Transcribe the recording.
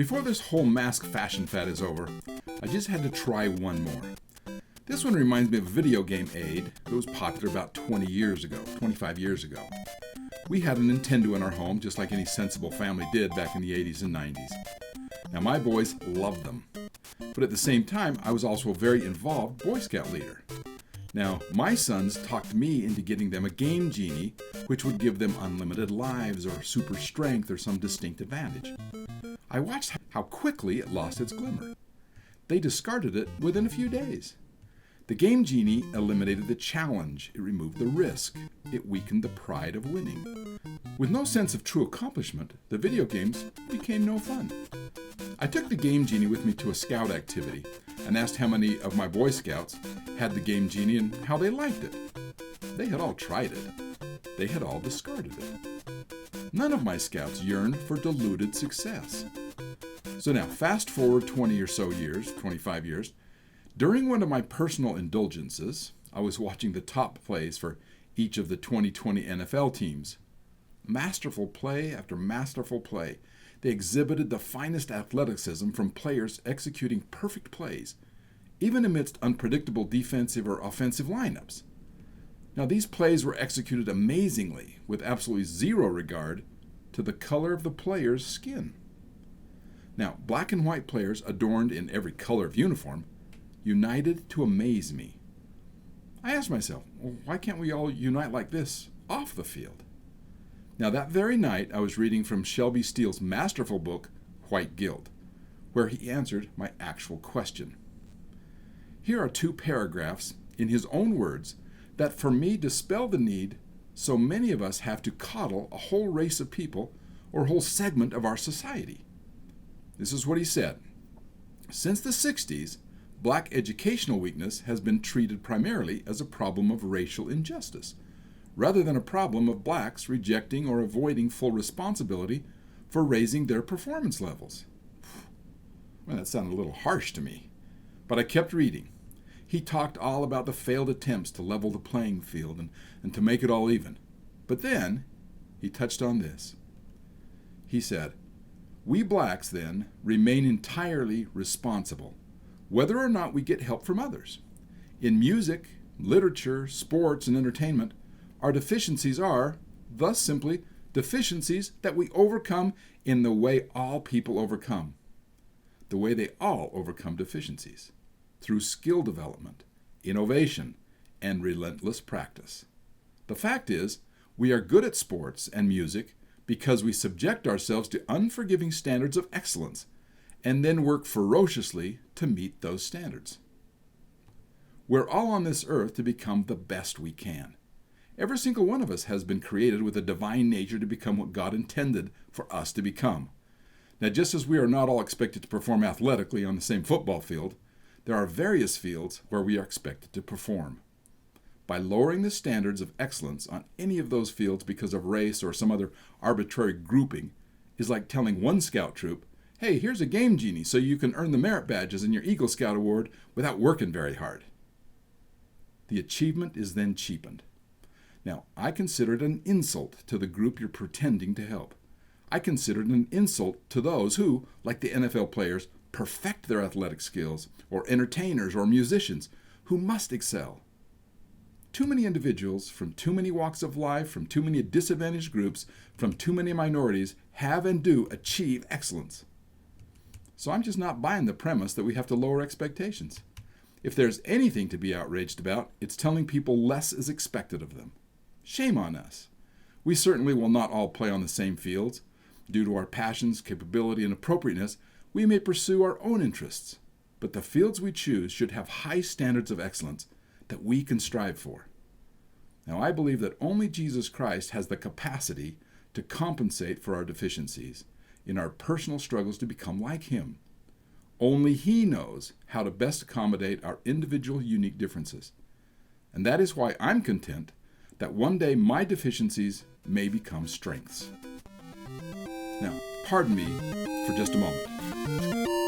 Before this whole mask fashion fad is over, I just had to try one more. This one reminds me of a video game aid that was popular about 25 years ago. We had a Nintendo in our home, just like any sensible family did back in the 80s and 90s. Now, my boys loved them. But at the same time, I was also a very involved Boy Scout leader. Now, my sons talked me into getting them a Game Genie, which would give them unlimited lives or super strength or some distinct advantage. I watched how quickly it lost its glimmer. They discarded it within a few days. The Game Genie eliminated the challenge. It removed the risk. It weakened the pride of winning. With no sense of true accomplishment, the video games became no fun. I took the Game Genie with me to a scout activity and asked how many of my Boy Scouts had the Game Genie and how they liked it. They had all tried it. They had all discarded it. None of my scouts yearned for diluted success. So now, fast forward 25 years, during one of my personal indulgences, I was watching the top plays for each of the 2020 NFL teams. Masterful play after masterful play. They exhibited the finest athleticism from players executing perfect plays, even amidst unpredictable defensive or offensive lineups. Now, these plays were executed amazingly, with absolutely zero regard to the color of the player's skin. Now, black and white players adorned in every color of uniform united to amaze me. I asked myself, well, why can't we all unite like this off the field? Now, that very night, I was reading from Shelby Steele's masterful book, White Guilt, where he answered my actual question. Here are 2 paragraphs, in his own words, that for me dispel the need so many of us have to coddle a whole race of people or a whole segment of our society. This is what he said. Since the 60s, black educational weakness has been treated primarily as a problem of racial injustice, rather than a problem of blacks rejecting or avoiding full responsibility for raising their performance levels. Well, that sounded a little harsh to me, but I kept reading. He talked all about the failed attempts to level the playing field and to make it all even. But then he touched on this. He said, "We blacks, then, remain entirely responsible, whether or not we get help from others. In music, literature, sports, and entertainment, our deficiencies are, thus simply, deficiencies that we overcome in the way all people overcome. The way they all overcome deficiencies, through skill development, innovation, and relentless practice. The fact is, we are good at sports and music because we subject ourselves to unforgiving standards of excellence and then work ferociously to meet those standards. We're all on this earth to become the best we can. Every single one of us has been created with a divine nature to become what God intended for us to become. Now, just as we are not all expected to perform athletically on the same football field, there are various fields where we are expected to perform. By lowering the standards of excellence on any of those fields because of race or some other arbitrary grouping is like telling one scout troop, hey, here's a Game Genie so you can earn the merit badges in your Eagle Scout award without working very hard. The achievement is then cheapened. Now, I consider it an insult to the group you're pretending to help. I consider it an insult to those who, like the NFL players, perfect their athletic skills, or entertainers or musicians who must excel. Too many individuals from too many walks of life, from too many disadvantaged groups, from too many minorities have and do achieve excellence. So I'm just not buying the premise that we have to lower expectations. If there's anything to be outraged about, it's telling people less is expected of them. Shame on us. We certainly will not all play on the same fields. Due to our passions, capability, and appropriateness, we may pursue our own interests. But the fields we choose should have high standards of excellence that we can strive for. Now, I believe that only Jesus Christ has the capacity to compensate for our deficiencies in our personal struggles to become like Him. Only He knows how to best accommodate our individual unique differences. And that is why I'm content that one day my deficiencies may become strengths. Now, pardon me for just a moment.